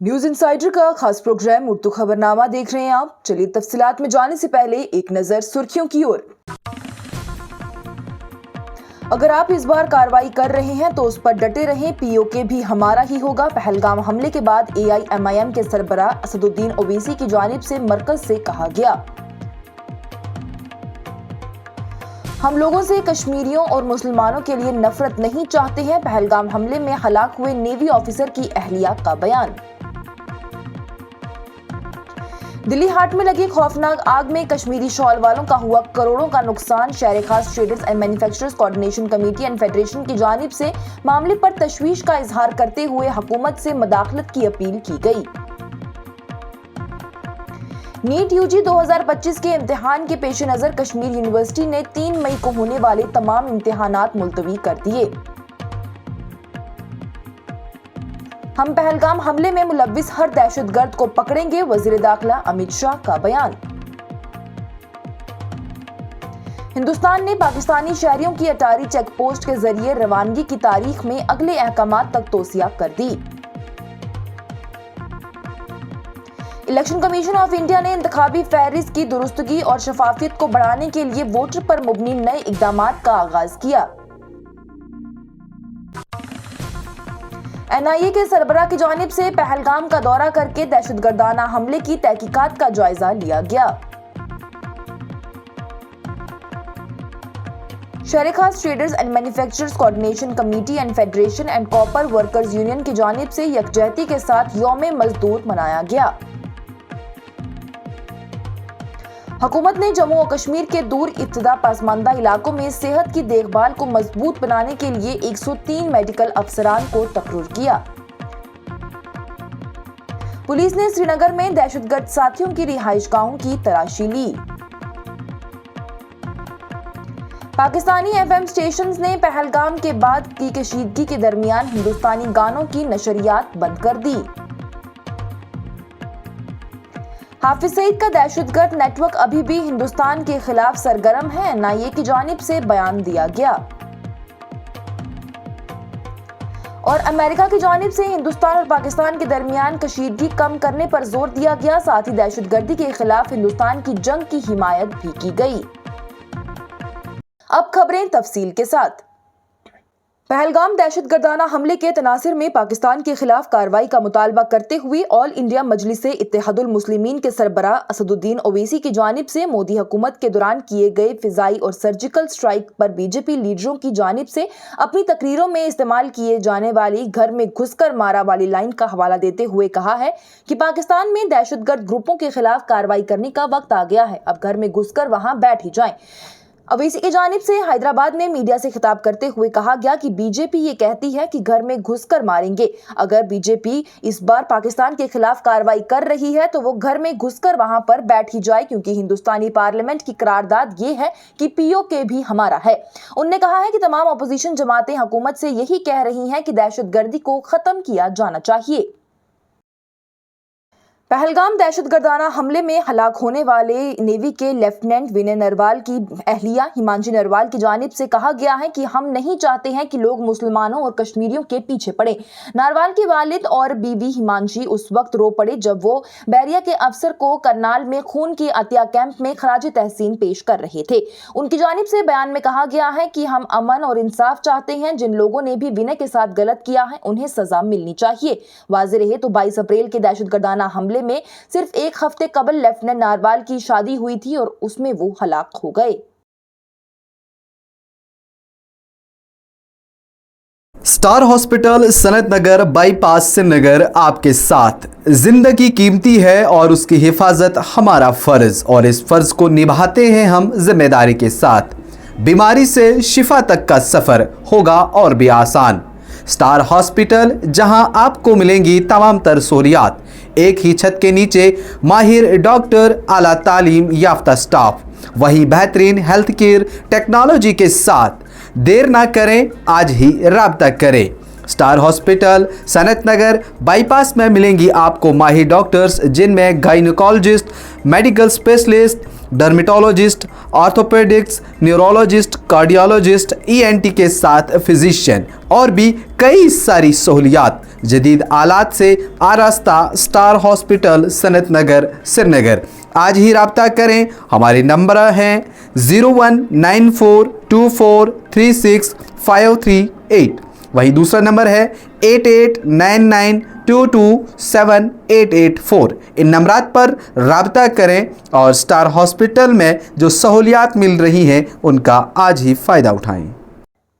News insider का खास programme Urdu खबरनामा देख रहे हैं आप। चलिए तफसीलात में जाने से पहले एक नजर सुर्खियों की ओर। अगर आप इस बार कार्रवाई कर रहे हैं तो उस पर डटे रहें, पीओके भी हमारा ही होगा। पहलगाम हमले के बाद AIMIM के सरबराह असदुद्दीन ओवैसी की जानिब से मरकज से कहा गया, हम लोगों से कश्मीरियों और मुसलमानों के लिए नफरत नहीं चाहते हैं। पहलगाम हमले में हलाक हुए नेवी ऑफिसर की अहलिया का बयान। दिल्ली हाट में लगी खौफनाक आग में कश्मीरी शॉल वालों का हुआ करोड़ों का नुकसान। शहर खास traders and manufacturers coordination committee and federation की जानिब से मामले पर तशवीश का इजहार करते हुए हुकूमत से मदाखलत की अपील की गई। नीट UG 2025 के इम्तिहान के पेश नजर कश्मीर यूनिवर्सिटी ने 3 मई को होने वाले तमाम इम्तिहानात मुलतवी कर दिए। हम पहलगाम हमले में मुलव्विस हर दहशतगर्द को पकड़ेंगे, वजीर दाखिला अमित शाह का बयान। हिंदुस्तान ने पाकिस्तानी शहरियों की अटारी चेक पोस्ट के जरिए रवानगी की तारीख में अगले अहकामात तक तोसिया कर दी। इलेक्शन कमीशन ऑफ इंडिया ने इंतखाबी फहरिस्त की दुरुस्तगी और शफाफियत को बढ़ाने के लिए वोटर पर मुबनी नए इक़दामात का आगाज किया। NIA के सरबराह की जानिब से पहलगाम का दौरा करके दहशतगर्दाना हमले की तहकीकात का जायजा लिया गया। शहर खास traders and manufacturers coordination committee and federation and copper workers union की जानिब से यकजहती के साथ यौम मजदूर मनाया गया। हुकूमत ने जम्मू और कश्मीर के दूर इब्तदा पसमानदा इलाकों में सेहत की देखभाल को मजबूत बनाने के लिए 103 मेडिकल अफसरान को तकर्रुर किया। पुलिस ने श्रीनगर में दहशतगर्द साथियों की रिहाइशगाहों की तलाशी ली। पाकिस्तानी FM स्टेशंस ने पहलगाम के बाद की कशीदगी के दरमियान हिंदुस्तानी गानों की नशरियात बंद कर दी। हाफिज सईद का दहशतगर्द नेटवर्क अभी भी हिंदुस्तान के खिलाफ सरगर्म है, NIA की जानिब से बयान दिया गया। और अमेरिका की जानिब से हिंदुस्तान और पाकिस्तान के दरमियान कशीदगी कम करने पर जोर दिया गया, साथ ही दहशतगर्दी के खिलाफ हिंदुस्तान की जंग की हिमायत भी की गई। अब खबरें तफसील के साथ। पहलगाम दहशतगर्दाना हमले के तनासिर में पाकिस्तान के खिलाफ कार्रवाई का मुतालबा करते हुए ऑल इंडिया मजलिसे इत्तेहादुल मुस्लिमीन के सरबराह असदुद्दीन ओवैसी की जानिब से मोदी हुकूमत के दौरान किए गए फिजाई और सर्जिकल स्ट्राइक पर बीजेपी लीडरों की जानिब से अपनी तकरीरों में इस्तेमाल किए जाने वाली घर में घुसकर मारा वाली लाइन का हवाला देते हुए कहा है कि पाकिस्तान में दहशतगर्द ग्रुपों के खिलाफ कार्रवाई करने का वक्त आ गया है, अब घर में घुसकर वहां बैठ ही जाएं। ओवैसी की जानिब से हैदराबाद में मीडिया से खिताब करते हुए कहा गया कि बीजेपी ये कहती है कि घर में घुसकर मारेंगे। अगर बीजेपी इस बार पाकिस्तान के खिलाफ कार्रवाई कर रही है तो वो घर में घुसकर वहां पर बैठ ही जाए, क्योंकि हिंदुस्तानी पार्लियामेंट की करारदाद ये है कि POK भी हमारा है। उन्होंने कहा है कि तमाम अपोजिशन जमातें हुकूमत से यही कह रही हैं कि दहशतगर्दी को खत्म किया जाना चाहिए। पहलगाम दहशतगर्दाना हमले में हलाक होने वाले नेवी के लेफ्टिनेंट विनय नरवाल की अहलिया हिमांशी नरवाल की जानिब से कहा गया है कि हम नहीं चाहते हैं कि लोग मुसलमानों और कश्मीरियों के पीछे पड़े। नरवाल के वालिद और बीवी हिमांशी उस वक्त रो पड़े जब वो बैरिया के अफसर को करनाल में खून की अतिया कैंप में खराज तहसीन पेश कर रहे थे। उनकी जानिब से बयान में कहा गया है कि हम अमन और इंसाफ चाहते हैं। जिन लोगों ने भी विनय के साथ गलत किया है उन्हें सजा मिलनी चाहिए। वाज़ेह रहे तो 22 अप्रैल के दहशतगर्दाना हमले में सिर्फ एक हफ्ते कबल लेफ्टिनेंट नारवाल की शादी हुई थी और उसमें वो हलाक हो गए। स्टार हॉस्पिटल सनत नगर बाईपास श्रीनगर आपके साथ। जिंदगी कीमती है और उसकी हिफाजत हमारा फर्ज, और इस फर्ज को निभाते हैं हम जिम्मेदारी के साथ। बीमारी से शिफा तक का सफर होगा और भी आसान। स्टार हॉस्पिटल, जहां आपको मिलेंगी तमाम तर सहूलियात, एक ही छत के नीचे माहिर डॉक्टर, आला तालीम याफ्ता स्टाफ, वही बेहतरीन हेल्थ केयर टेक्नोलॉजी के साथ। देर ना करें, आज ही राब्ता करें। स्टार हॉस्पिटल सनत नगर बाईपास में मिलेंगी आपको माहिर डॉक्टर्स, जिनमें gynaecologist, medical specialist, dermatologist, orthopaedics, neurologist, cardiologist, ENT के साथ फिजिशियन और भी कई सारी सहूलियात जदीद आलात से आरास्ता स्टार हॉस्पिटल सनत नगर श्रीनगर। आज ही रब्ता करें। हमारे नंबर हैं 019424365338। वहीं दूसरा नंबर है 8899227884। इन नंबरात पर रब्ता करें और स्टार हॉस्पिटल में जो सहूलियात मिल रही हैं उनका आज ही फ़ायदा उठाएं।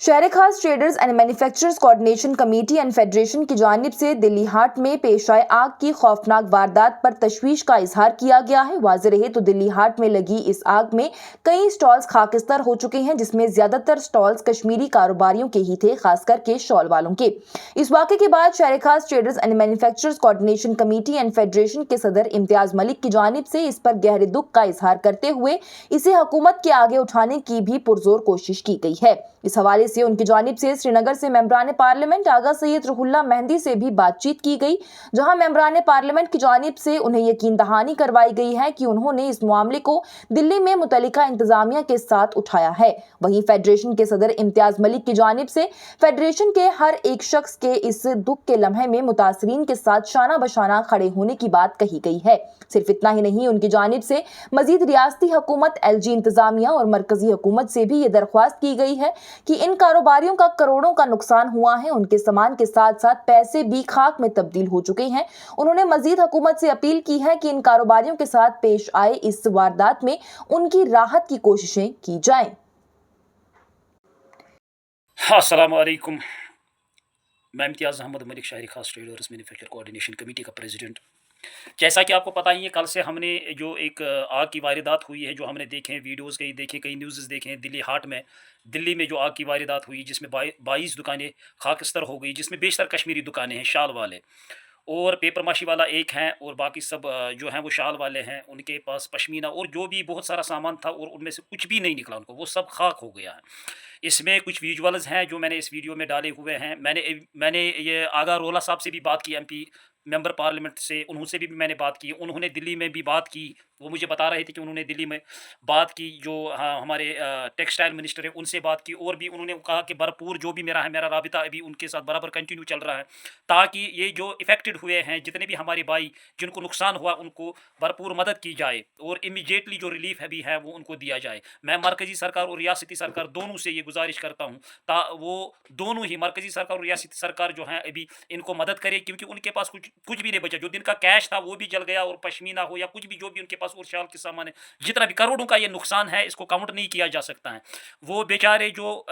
शहर खास traders and manufacturers coordination committee and federation की जानिब से दिल्ली हाट में पेश आए आग की खौफनाक वारदात पर तशवीश का इजहार किया गया है। वाज़ेह रहे तो दिल्ली हाट में लगी इस आग में कई स्टॉल्स खाकिस्तर हो चुके हैं, जिसमें ज्यादातर स्टॉल्स कश्मीरी कारोबारियों के ही थे, खासकर के शॉल वालों के। इस वाक़े के बाद शहर खास traders and manufacturers coordination committee and federation के सदर इम्तियाज मलिक की जानिब से इस पर गहरे दुख का इजहार करते हुए इसे हुकूमत के आगे उठाने की भी पुरजोर कोशिश की गई है। इस हवाले से उनकी जानिब से श्रीनगर से मेंबरान पार्लियामेंट आगा सैयद रुहुल्ला मेहंदी से भी बातचीत की गई, जहां मेंबरान पार्लियामेंट की जानिब से उन्हें यकीन दहानी करवाई गई है कि उन्होंने इस मामले को दिल्ली में मुतल्लिका इंतजामिया के साथ उठाया है। वहीं फेडरेशन के सदर इम्तियाज मलिक की जानिब से फेडरेशन के हर एक शख्स के इस दुख के लम्हे में मुतासरीन के साथ शाना बशाना खड़े होने की बात कही गई है। सिर्फ इतना ही नहीं, उनकी जानिब से मजीद रियासती हुकूमत, LG इंतजामिया और मरकजी हुकूमत से भी ये दरख्वास्त की गई है कि इन कारोबारियों का करोड़ों का नुकसान हुआ है, उनके सामान के साथ साथ पैसे भी खाक में तब्दील हो चुके हैं। उन्होंने मजीद हुकूमत से अपील की है कि इन कारोबारियों के साथ पेश आए इस वारदात में उनकी राहत की कोशिशें की जाएं। अस्सलाम वालेकुम। मैं इम्तियाज़ अहमद मलिक, शहरी खास ट्रेडर्स मैन्युफैक्चर कोऑर्डिनेशन कमेटी का प्रेसिडेंट। जैसा कि आपको पता ही है, कल से हमने जो एक आग की वारदात हुई है, जो हमने देखे हैं, वीडियोज़ कई देखे, कई न्यूज़ देखे हैं दिल्ली हाट में। दिल्ली में जो आग की वारदात हुई, जिसमें 22 दुकानें खाकस्तर हो गई, जिसमें बेशतर कश्मीरी दुकानें हैं, शाल वाले और पेपर माशी वाला एक हैं, और बाकी सब जो हैं वो शाल वाले हैं। उनके पास पश्मीना और जो भी बहुत सारा सामान था, और उनमें से कुछ भी नहीं निकला उनको, वो सब खाक हो गया है। इसमें कुछ विजुअल्स हैं जो मैंने इस वीडियो में डाले हुए हैं। मैंने ये आगा रोला साहब से भी बात की, MP मेंबर पार्लियामेंट से, उनसे भी मैंने बात की। उन्होंने दिल्ली में भी बात की, वो मुझे बता रहे थे कि उन्होंने दिल्ली में बात की। जो हमारे टेक्सटाइल मिनिस्टर है, उनसे बात की, और भी उन्होंने कहा कि भरपूर जो भी मेरा राबिता अभी उनके साथ बराबर कंटिन्यू चल रहा है, ताकि ये जो इफ़ेक्टेड हुए हैं, जितने भी हमारे भाई जिनको नुकसान हुआ, उनको भरपूर मदद की जाए और इमीडिएटली जो रिलीफ अभी है वो उनको दिया जाए। मैं मरकज़ी सरकार और रियासती सरकार दोनों से ये गुजारिश करता हूँ, वो दोनों ही मरकज़ी सरकार और रियासती सरकार जो है अभी इनको मदद करे, क्योंकि उनके पास कुछ भी नहीं बचा। जो दिन का कैश था वो भी जल गया, और पश्मीना हो या कुछ भी जो भी उनके पास और शाल के सामान है, जितना भी करोड़ों का ये नुकसान है, इसको काउंट नहीं किया जा सकता है। वो बेचारे जो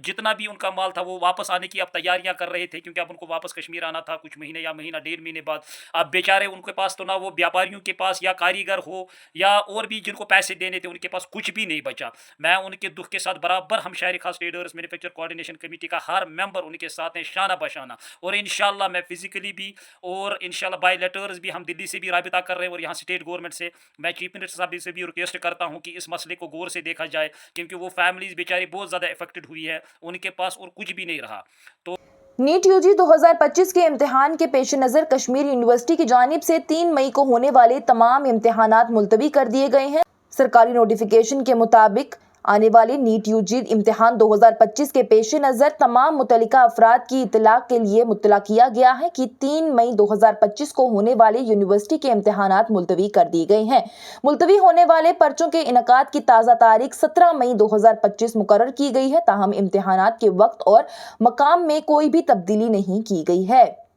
जितना भी उनका माल था वो वापस आने की अब तैयारियां कर रहे थे, क्योंकि अब उनको वापस कश्मीर आना था कुछ महीने या महीना 1.5 महीने बाद। अब बेचारे उनके पास तो ना वो व्यापारियों के पास या कारीगर हो या और भी जिनको पैसे देने थे, उनके पास कुछ भी नहीं बचा। मैं उनके दुख के साथ बराबर हम शहरी खास ट्रेडर्स मैन्युफैक्चर कोऑर्डिनेशन कमेटी का हर मेंबर उनके साथ है, शाना बशाना। और इंशाल्लाह मैं फिजिकली भी और इंशाल्लाह बाय लेटर्स भी हम दिल्ली से भी राबिता कर रहे हैं, और यहाँ स्टेट गवर्नमेंट से मैं चीफ मिनिस्टर साहब से भी रिक्वेस्ट करता हूँ कि इस मसले को गौर से देखा जाए, क्योंकि वो फैमिलीज बेचारी बहुत ज़्यादा इफेक्टेड हुई है, उनके पास और कुछ भी नहीं रहा। तो नीट UG 2025 के इम्तिहान के पेश नज़र कश्मीर यूनिवर्सिटी की जानिब से 3 मई को होने वाले तमाम इम्तिहानात मुलतवी कर दिए गए हैं। सरकारी नोटिफिकेशन के मुताबिक आने वाले नीट UG इम्तिहान 2025 के पेश नज़र तमाम मुतल्लिका अफराद की इतला के लिए मुत्तला किया गया है कि 3 मई 2025 को होने वाले यूनिवर्सिटी के इम्तिहानात मुलतवी कर दिए गए हैं। मुलतवी होने वाले पर्चों के इनकाद की ताज़ा तारीख 17 मई 2025 मुकर्रर की गई है, ताहम इम्तिहानात के वक्त और मकाम में कोई भी तब्दीली नहीं की गई है।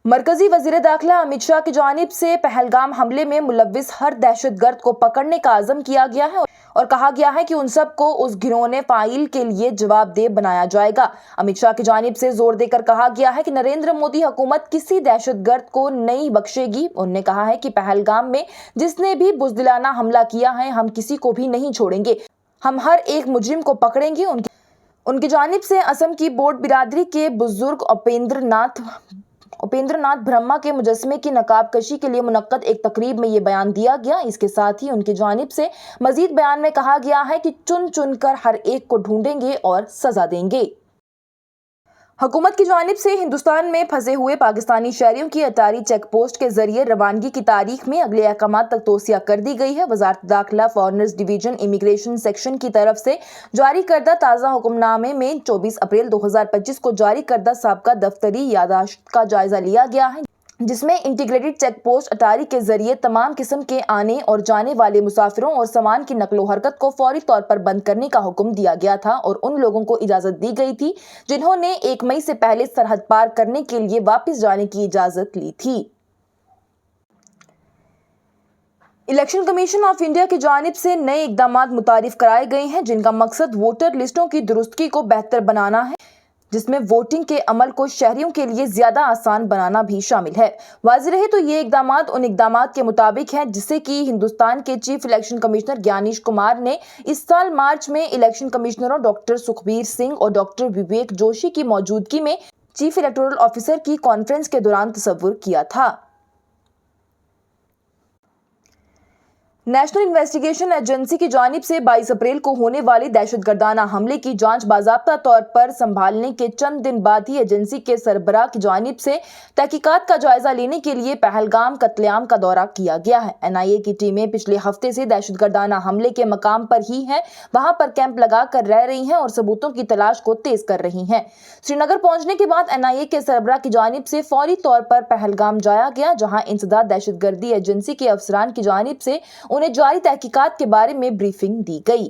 मरकजी वजीर दाखिला अमित शाह की जानिब से पहलगाम हमले में मुलव्विस हर दहशतगर्द को पकड़ने का आज़म किया गया है, और कहा गया है कि उन सब को उस घिनौने फाइल के लिए जवाबदेह बनाया जाएगा। अमित शाह की जानिब से जोर देकर कहा गया है कि नरेंद्र मोदी हुकूमत किसी दहशतगर्द को नहीं बख्शेगी। उन्होंने कहा है कि पहलगाम में जिसने भी बुज़दिलाना हमला किया है, हम किसी को भी नहीं छोड़ेंगे, हम हर एक मुजरिम को पकड़ेंगे। उनकी जानिब से असम की बोर्ड बिरादरी के बुजुर्ग उपेंद्र नाथ ब्रह्मा के मुजस्मे की नकाबकशी के लिए मुनक्कद एक तकरीब में ये बयान दिया गया। इसके साथ ही उनकी जानिब से मजीद बयान में कहा गया है कि चुन चुन कर हर एक को ढूंढेंगे और सजा देंगे। حکومت کی جانب سے ہندوستان میں پھنسے ہوئے پاکستانی شہریوں کی اٹاری چیک پوسٹ کے ذریعے روانگی کی تاریخ میں اگلے احکامات تک توسیع کر دی گئی ہے۔ وزارت داخلہ فارنرز ڈویژن امیگریشن سیکشن کی طرف سے جاری کردہ تازہ حکم نامے میں 24 اپریل 2025 کو جاری کردہ سابقہ دفتری یادداشت کا جائزہ لیا گیا ہے، جس میں انٹیگریٹڈ چیک پوسٹ اٹاری کے ذریعے تمام قسم کے آنے اور جانے والے مسافروں اور سامان کی نقل و حرکت کو فوری طور پر بند کرنے کا حکم دیا گیا تھا اور ان لوگوں کو اجازت دی گئی تھی جنہوں نے 1 مئی سے پہلے سرحد پار کرنے کے لیے واپس جانے کی اجازت لی تھی۔ الیکشن کمیشن آف انڈیا کی جانب سے نئے اقدامات متعارف کرائے گئے ہیں جن کا مقصد ووٹر لسٹوں کی درستگی کو بہتر بنانا ہے، جس میں ووٹنگ کے عمل کو شہریوں کے لیے زیادہ آسان بنانا بھی شامل ہے۔ واضح رہے تو یہ اقدامات ان اقدامات کے مطابق ہیں جسے کہ ہندوستان کے چیف الیکشن کمشنر گیانیش کمار نے اس سال مارچ میں الیکشن کمشنروں ڈاکٹر سکھبیر سنگھ اور ڈاکٹر وویک جوشی کی موجودگی میں چیف الیکٹورل آفیسر کی کانفرنس کے دوران تصور کیا تھا۔ نیشنل انویسٹیگیشن ایجنسی کی جانب سے 22 اپریل کو ہونے والے دہشت گردانہ حملے کی جانچ باضابطہ طور پر سنبھالنے کے چند دن بعد ہی ایجنسی کے سربراہ کی جانب سے تحقیقات کا جائزہ لینے کے لیے پہلگام قتل عام کا دورہ کیا گیا ہے۔ NIA کی ٹیمیں پچھلے ہفتے سے دہشت گردانہ حملے کے مقام پر ہی ہیں، وہاں پر کیمپ لگا کر رہ رہی ہیں اور ثبوتوں کی تلاش کو تیز کر رہی ہیں۔ سری نگر پہنچنے کے بعد NIA کے سربراہ کی جانب سے فوری طور پر پہلگام جایا گیا، جہاں انسداد دہشت گردی ایجنسی کے افسران کی جانب سے انہیں جاری تحقیقات کے بارے میں بریفنگ دی گئی۔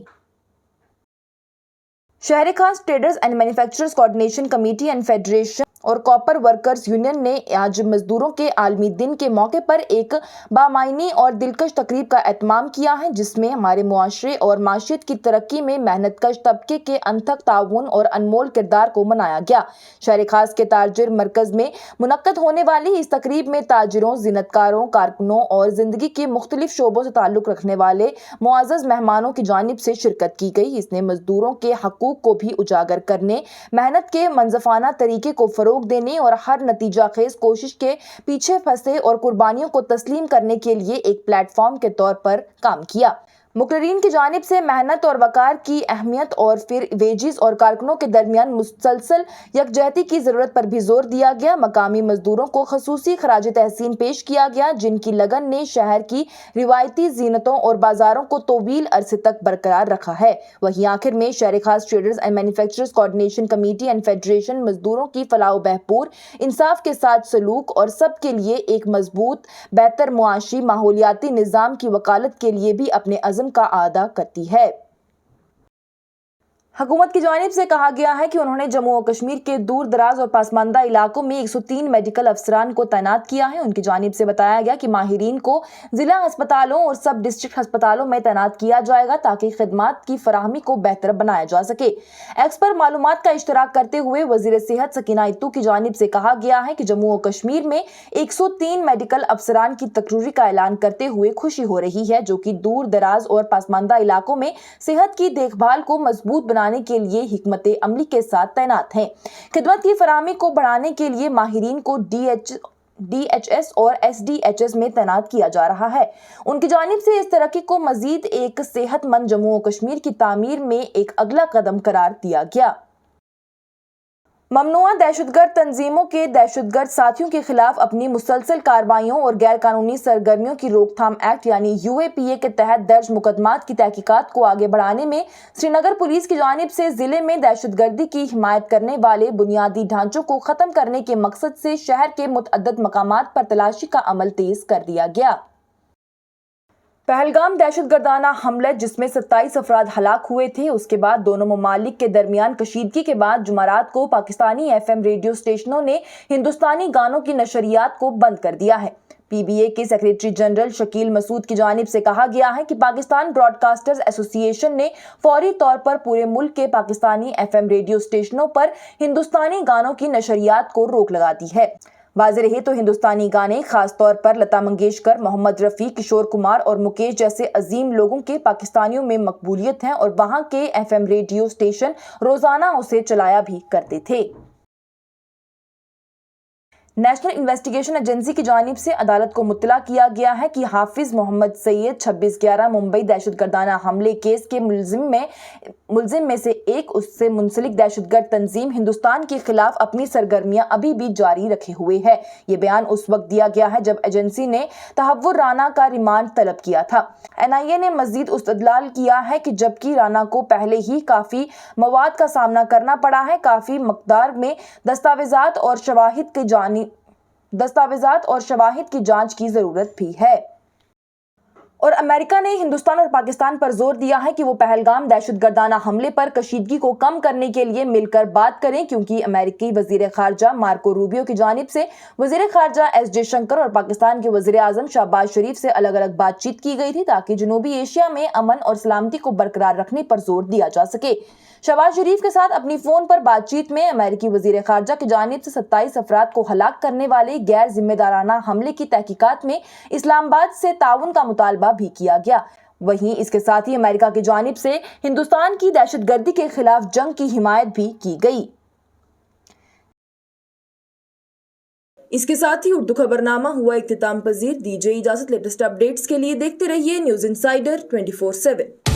شہر خاص traders and manufacturers coordination committee and federation اور کاپر ورکرز یونین نے آج مزدوروں کے عالمی دن کے موقع پر ایک بامعنی اور دلکش تقریب کا اہتمام کیا ہے، جس میں ہمارے معاشرے اور معیشت کی ترقی میں محنت کش طبقے کے انتھک تعاون اور انمول کردار کو منایا گیا۔ شہر خاص کے تاجر مرکز میں منعقد ہونے والی اس تقریب میں تاجروں، زینت کاروں، کارکنوں اور زندگی کے مختلف شعبوں سے تعلق رکھنے والے معزز مہمانوں کی جانب سے شرکت کی گئی۔ اس نے مزدوروں کے حقوق کو بھی اجاگر کرنے، محنت کے منصفانہ طریقے کو فروغ دینے اور ہر نتیجہ خیز کوشش کے پیچھے پھنسے اور قربانیوں کو تسلیم کرنے کے لیے ایک پلیٹ فارم کے طور پر کام کیا۔ مقررین کی جانب سے محنت اور وقار کی اہمیت اور پھر ویجز اور کارکنوں کے درمیان مسلسل یکجہتی کی ضرورت پر بھی زور دیا گیا۔ مقامی مزدوروں کو خصوصی خراج تحسین پیش کیا گیا، جن کی لگن نے شہر کی روایتی زینتوں اور بازاروں کو طویل عرصے تک برقرار رکھا ہے۔ وہیں آخر میں شہر خاص traders and manufacturers coordination committee and federation مزدوروں کی فلاح و بہبود، انصاف کے ساتھ سلوک اور سب کے لیے ایک مضبوط، بہتر معاشی ماحولیاتی نظام کی وکالت کے لیے بھی اپنے عزم کا اعادہ کرتی ہے۔ حکومت کی جانب سے کہا گیا ہے کہ انہوں نے جموں و کشمیر کے دور دراز اور پسماندہ علاقوں میں 103 میڈیکل افسران کو تعینات کیا ہے۔ ان کی جانب سے بتایا گیا کہ ماہرین کو ضلع ہسپتالوں اور سب ڈسٹرکٹ ہسپتالوں میں تعینات کیا جائے گا تاکہ خدمات کی فراہمی کو بہتر بنایا جا سکے۔ ایکس پر معلومات کا اشتراک کرتے ہوئے وزیر صحت سکینہ اتو کی جانب سے کہا گیا ہے کہ جموں و کشمیر میں 103 میڈیکل افسران کی تقرری کا اعلان کرتے ہوئے خوشی ہو رہی ہے، جو کہ دور دراز اور پسماندہ علاقوں میں صحت کی دیکھ بھال کو مضبوط بنانے کے لیے حکمت عملی کے ساتھ تعینات ہیں۔ خدمت کی فراہمی کو بڑھانے کے لیے ماہرین کو DHS اور SDHS میں تعینات کیا جا رہا ہے۔ ان کی جانب سے اس ترقی کو مزید ایک صحت مند جموں و کشمیر کی تعمیر میں ایک اگلا قدم قرار دیا گیا۔ ممنوعہ دہشت گرد تنظیموں کے دہشت گرد ساتھیوں کے خلاف اپنی مسلسل کارروائیوں اور غیر قانونی سرگرمیوں کی روک تھام ایکٹ یعنی UAPA کے تحت درج مقدمات کی تحقیقات کو آگے بڑھانے میں سری نگر پولیس کی جانب سے ضلع میں دہشت گردی کی حمایت کرنے والے بنیادی ڈھانچوں کو ختم کرنے کے مقصد سے شہر کے متعدد مقامات پر تلاشی کا عمل تیز کر دیا گیا۔ پہلگام دہشت گردانہ حملہ جس میں 27 افراد ہلاک ہوئے تھے، اس کے بعد دونوں ممالک کے درمیان کشیدگی کے بعد جمعرات کو پاکستانی FM ریڈیو اسٹیشنوں نے ہندوستانی گانوں کی نشریات کو بند کر دیا ہے۔ PBA کے سیکریٹری جنرل شکیل مسعود کی جانب سے کہا گیا ہے کہ پاکستان براڈ کاسٹرز ایسوسی ایشن نے فوری طور پر پورے ملک کے پاکستانی FM ریڈیو اسٹیشنوں پر ہندوستانی گانوں کی نشریات کو روک لگا دی ہے۔ واضح رہے تو ہندوستانی گانے خاص طور پر لتا منگیشکر، محمد رفیع، کشور کمار اور مکیش جیسے عظیم لوگوں کے پاکستانیوں میں مقبولیت ہے اور وہاں کے FM ریڈیو اسٹیشن روزانہ اسے چلایا بھی کرتے تھے۔ نیشنل انویسٹیگیشن ایجنسی کی جانب سے عدالت کو مطلع کیا گیا ہے کہ حافظ محمد سید 26/11 ممبئی دہشت گردانہ حملے کیس کے ملزم میں سے ایک اس سے منسلک دہشت گرد تنظیم ہندوستان کے خلاف اپنی سرگرمیاں ابھی بھی جاری رکھے ہوئے ہے۔ یہ بیان اس وقت دیا گیا ہے جب ایجنسی نے تحور رانا کا ریمانڈ طلب کیا تھا۔ NIA نے مزید استدلال کیا ہے کہ جبکہ رانا کو پہلے ہی کافی مواد کا سامنا کرنا پڑا ہے، کافی مقدار میں دستاویزات اور شواہد کی جانچ کی ضرورت بھی ہے۔ اور امریکہ نے ہندوستان اور پاکستان پر زور دیا ہے کہ وہ پہلگام دہشت گردانہ حملے پر کشیدگی کو کم کرنے کے لیے مل کر بات کریں، کیونکہ امریکی وزیر خارجہ مارکو روبیو کی جانب سے وزیر خارجہ جے شنکر اور پاکستان کے وزیر اعظم شہباز شریف سے الگ الگ بات چیت کی گئی تھی تاکہ جنوبی ایشیا میں امن اور سلامتی کو برقرار رکھنے پر زور دیا جا سکے۔ شہباز شریف کے ساتھ اپنی فون پر بات چیت میں امریکی وزیر خارجہ کی جانب سے 27 افراد کو ہلاک کرنے والے غیر ذمہ دارانہ حملے کی تحقیقات میں اسلام آباد سے تعاون کا مطالبہ بھی کیا گیا۔ وہیں اس کے ساتھ ہی امریکہ کی جانب سے ہندوستان کی دہشت گردی کے خلاف جنگ کی حمایت بھی کی گئی۔ اس کے ساتھ ہی اردو خبرنامہ ہوا اختتام پذیر۔ دیجیے اجازت، لیٹسٹ اپڈیٹس کے لیے دیکھتے رہیے نیوز انسائیڈر 24/7۔